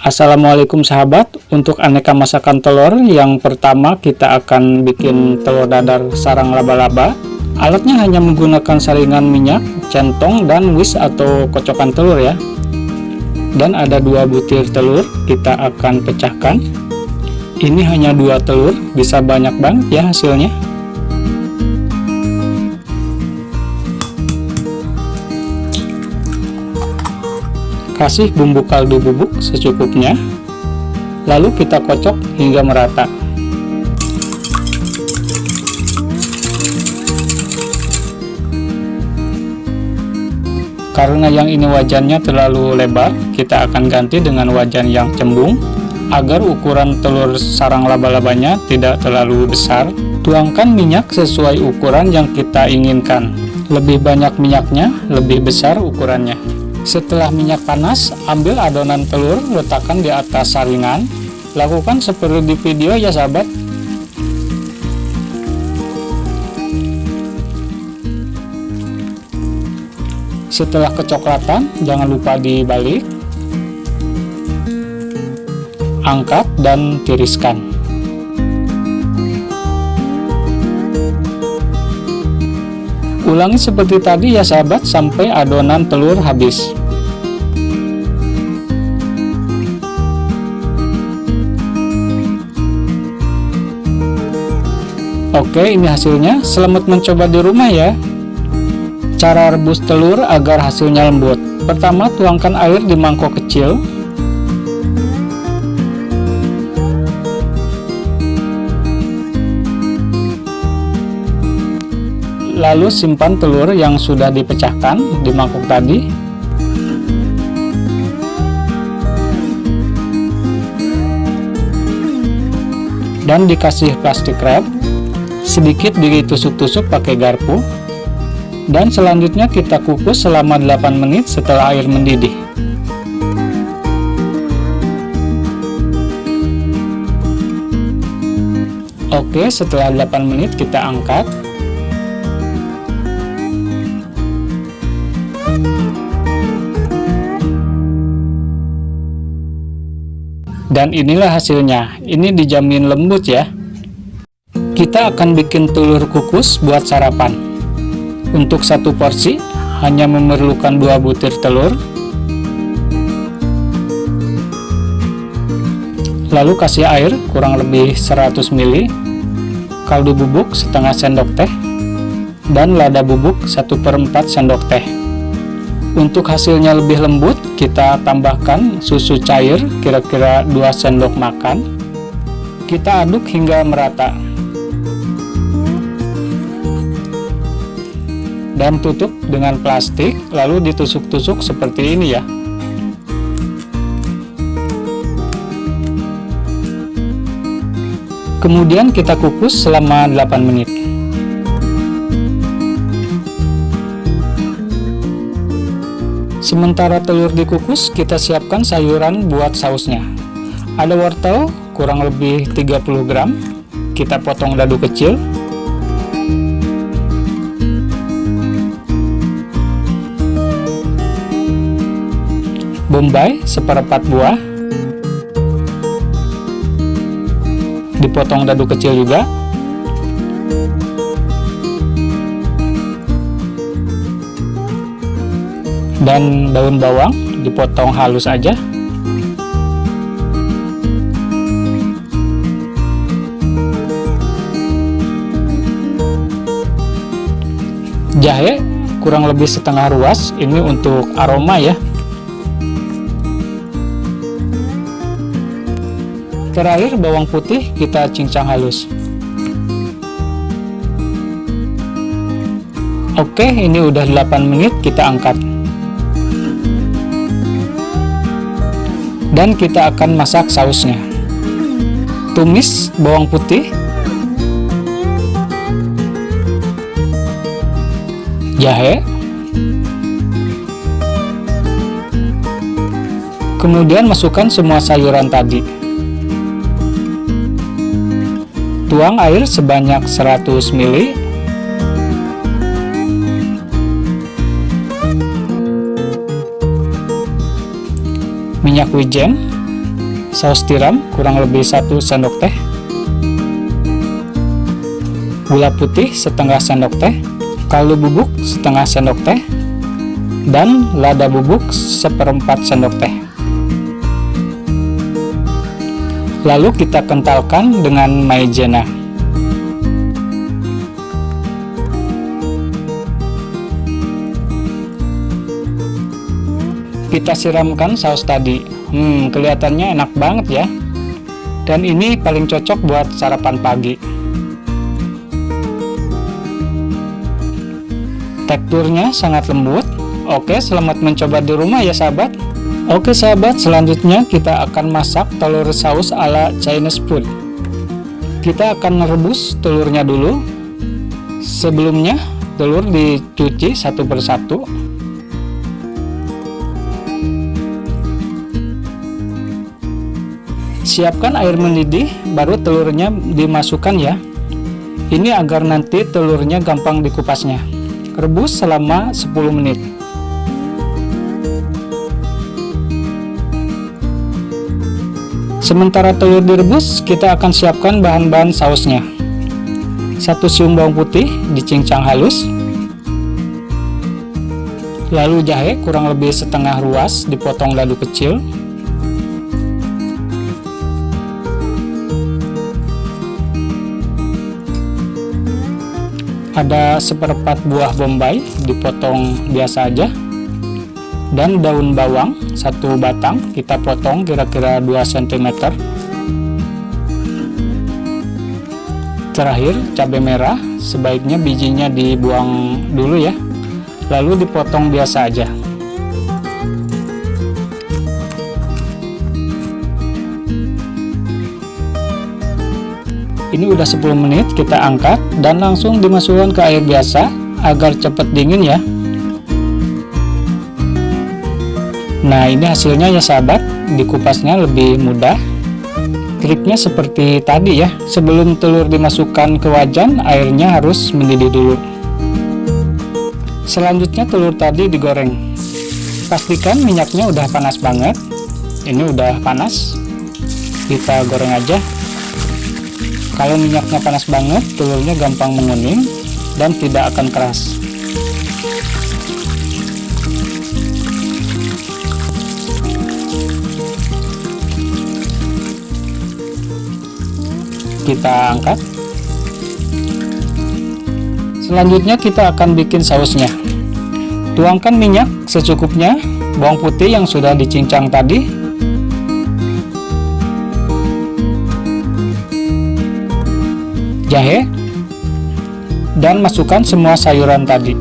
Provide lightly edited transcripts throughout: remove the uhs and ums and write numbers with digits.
Assalamualaikum sahabat, untuk aneka masakan telur, yang pertama kita akan bikin telur dadar sarang laba-laba. Alatnya hanya menggunakan saringan minyak, centong, dan whisk atau kocokan telur ya. Dan ada 2 butir telur, kita akan pecahkan. Ini hanya 2 telur, bisa banyak banget ya hasilnya. Kasih bumbu kaldu bubuk secukupnya, lalu kita kocok hingga merata. Karena yang ini wajannya terlalu lebar, kita akan ganti dengan wajan yang cembung agar ukuran telur sarang laba-labanya tidak terlalu besar. Tuangkan minyak sesuai ukuran yang kita inginkan. Lebih banyak minyaknya, lebih besar ukurannya. Setelah minyak panas, ambil adonan telur, letakkan di atas saringan. Lakukan seperti di video ya sahabat. Setelah kecoklatan, jangan lupa dibalik. Angkat dan tiriskan. Ulangi seperti tadi ya sahabat sampai adonan telur habis. Oke, ini hasilnya. Selamat mencoba di rumah ya. Cara rebus telur agar hasilnya lembut. Pertama, tuangkan air di mangkok kecil. Lalu simpan telur yang sudah dipecahkan di mangkok tadi. Dan dikasih plastik wrap. Sedikit ditusuk-tusuk pakai garpu. Dan selanjutnya kita kukus selama 8 menit setelah air mendidih. Oke, setelah 8 menit kita angkat. Dan inilah hasilnya. Ini dijamin lembut ya. Kita akan bikin telur kukus buat sarapan. Untuk 1 porsi hanya memerlukan 2 butir telur. Lalu kasih air kurang lebih 100 ml, kaldu bubuk setengah sendok teh, dan lada bubuk 1/4 sendok teh. Untuk hasilnya lebih lembut, kita tambahkan susu cair kira-kira 2 sendok makan. Kita aduk hingga merata. Dan tutup dengan plastik, lalu ditusuk-tusuk seperti ini ya. Kemudian kita kukus selama 8 menit. Sementara telur dikukus, kita siapkan sayuran buat sausnya. Ada wortel kurang lebih 30 gram, kita potong dadu kecil. Bombay 1/4 buah, dipotong dadu kecil juga. Dan daun bawang dipotong halus aja. Jahe kurang lebih setengah ruas, ini untuk aroma ya. Terakhir bawang putih kita cincang halus. Oke, ini udah 8 menit, kita angkat. Dan kita akan masak sausnya. Tumis bawang putih, jahe, kemudian masukkan semua sayuran tadi. Tuang air sebanyak 100 ml. minyak wijen, saus tiram kurang lebih 1 sendok teh, gula putih setengah sendok teh, kaldu bubuk setengah sendok teh, dan lada bubuk 1/4 sendok teh. Lalu kita kentalkan dengan maizena. Kita siramkan saus tadi. Kelihatannya enak banget ya. Dan ini paling cocok buat sarapan pagi. Teksturnya sangat lembut. Oke, selamat mencoba di rumah ya sahabat. Oke sahabat, selanjutnya kita akan masak telur saus ala Chinese food. Kita akan merebus telurnya dulu. Sebelumnya, telur dicuci satu persatu. Siapkan air mendidih, baru telurnya dimasukkan ya. Ini agar nanti telurnya gampang dikupasnya. Rebus selama 10 menit. Sementara telur direbus, kita akan siapkan bahan-bahan sausnya. 1 siung bawang putih dicincang halus. Lalu jahe kurang lebih setengah ruas dipotong dadu kecil. Ada 1/4 buah bombay dipotong biasa aja. Dan daun bawang 1 batang kita potong kira-kira 2 cm. Terakhir cabai merah, sebaiknya bijinya dibuang dulu ya, lalu dipotong biasa aja. Ini udah 10 menit, kita angkat dan langsung dimasukkan ke air biasa agar cepat dingin ya. Nah, ini hasilnya ya sahabat, dikupasnya lebih mudah. Triknya seperti tadi ya, sebelum telur dimasukkan ke wajan, airnya harus mendidih dulu. Selanjutnya telur tadi digoreng. Pastikan minyaknya udah panas banget. Ini udah panas, kita goreng aja. Kalau minyaknya panas banget, telurnya gampang menguning dan tidak akan keras. Kita angkat. Selanjutnya kita akan bikin sausnya. Tuangkan minyak secukupnya, bawang putih yang sudah dicincang tadi, jahe, dan masukkan semua sayuran tadi.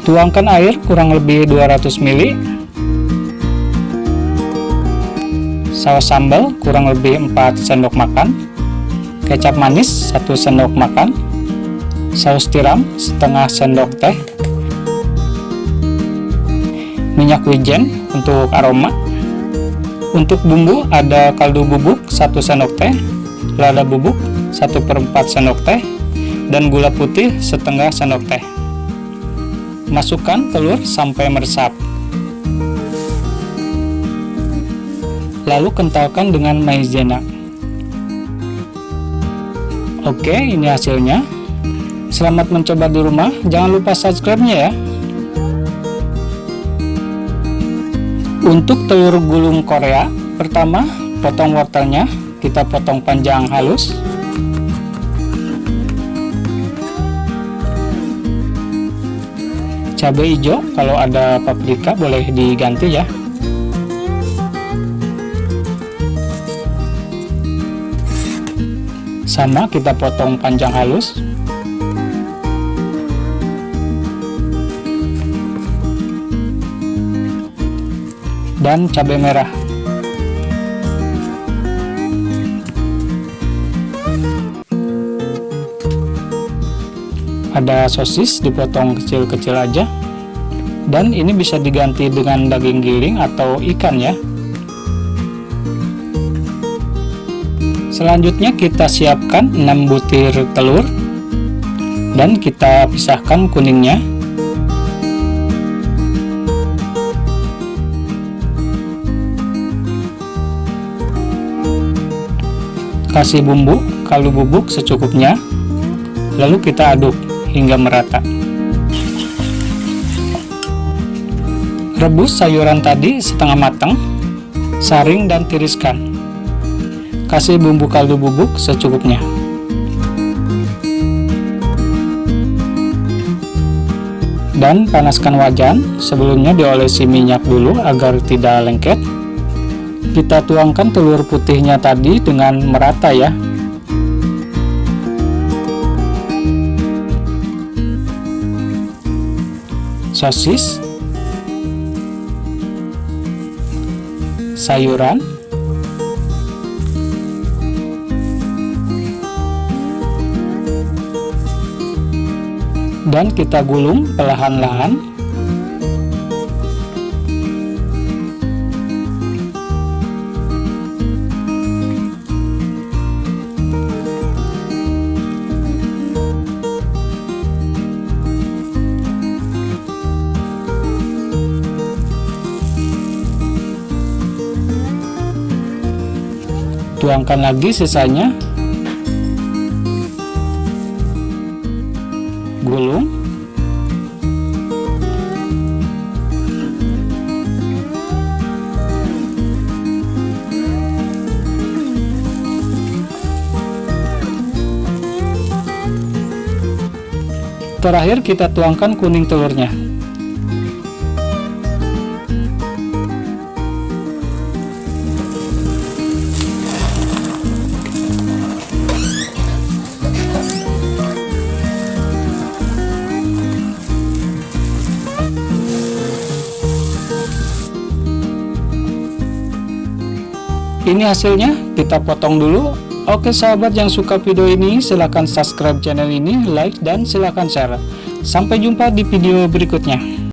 Tuangkan air kurang lebih 200 ml. Saus sambal kurang lebih 4 sendok makan, kecap manis 1 sendok makan, saus tiram setengah sendok teh, minyak wijen untuk aroma. Untuk bumbu ada kaldu bubuk 1 sendok teh, lada bubuk 1/4 sendok teh, dan gula putih setengah sendok teh. Masukkan telur sampai meresap. Lalu kentalkan dengan maizena. Oke, ini hasilnya. Selamat mencoba di rumah. Jangan lupa subscribe-nya ya. Untuk telur gulung Korea, pertama potong wortelnya, kita potong panjang halus. Cabai hijau, kalau ada paprika boleh diganti ya. Sama kita potong panjang halus. Dan cabai merah. Ada sosis dipotong kecil-kecil aja. Dan ini bisa diganti dengan daging giling atau ikan ya. Selanjutnya kita siapkan 6 butir telur dan kita pisahkan kuningnya. Kasih bumbu kaldu bubuk secukupnya, lalu kita aduk hingga merata. Rebus sayuran tadi setengah matang, saring dan tiriskan. Kasih bumbu kaldu bubuk secukupnya. Dan panaskan wajan, sebelumnya diolesi minyak dulu agar tidak lengket. Kita tuangkan telur putihnya tadi dengan merata ya. Sosis, sayuran, dan kita gulung perlahan-lahan. Tuangkan lagi sisanya, gulung, terakhir kita tuangkan kuning telurnya. Ini hasilnya, kita potong dulu. Oke sahabat yang suka video ini, silahkan subscribe channel ini, like, dan silahkan share. Sampai jumpa di video berikutnya.